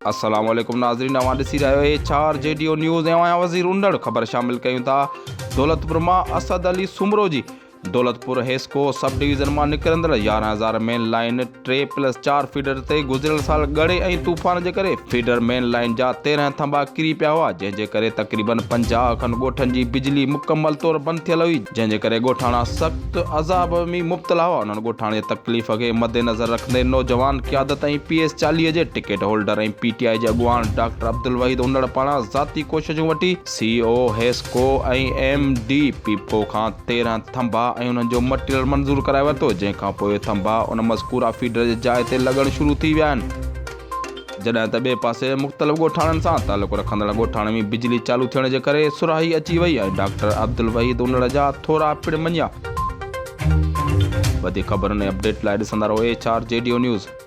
अस्सलाम वालेकुम नाज़रीन, अवां ॾिसी रहियो HR JDO न्यूज़ ऐं आहियां वज़ीर उंडड़। ख़बर शामिल कयूं था दौलतपुर मां असद अली सुमरो जी। दौलतपुर हेस्को सब डिवीज़न मां निकिरंदड़ 11,000 मेन लाइन 3+4 फीडर ते गुज़िरियल साल गड़े ऐं तूफ़ान जे करे फीडर मेन लाइन जा 13 थंबा किरी पिया हुआ, जंहिंजे करे तक़रीबन 50 खनि ॻोठनि जी बिजली मुकमल तौरु बंदि थियल हुई, जंहिंजे करे ॻोठाणा सख़्तु अज़ाब में मुब्तला हुआ। उन्हनि ॻोठाणे तकलीफ़ खे मद्देनज़र रखंदे नौजवान क़यादत ऐं PS40 जे टिकट होल्डर ऐं PTI जे अॻुवान डॉक्टर अब्दुल वहीद उंडड़ पारां ज़ाती कोशिशूं वठी CEO हेस्को ऐं MD पीपो खां 13 थंबा ऐं उन्हनि जो मटीरियल मंज़ूर कराए वरितो, जंहिंखां पोइ थंबा उन मज़कूरा फीडर जे जाइ ते लॻण शुरू थी विया आहिनि। जॾहिं त ॿिए पासे मुख़्तलिफ़ ॻोठाणनि सां तालुक़ु रखंदड़ ॻोठाणे में बिजली चालू थियण जे करे सुराही अची वई ऐं डॉक्टर अब्दुल वहीद उंडड़ जा थोरा पिण मञिया। वधीक ख़बरुनि ऐं अपडेट लाइ ॾिसंदा रहो HR JDO न्यूज़।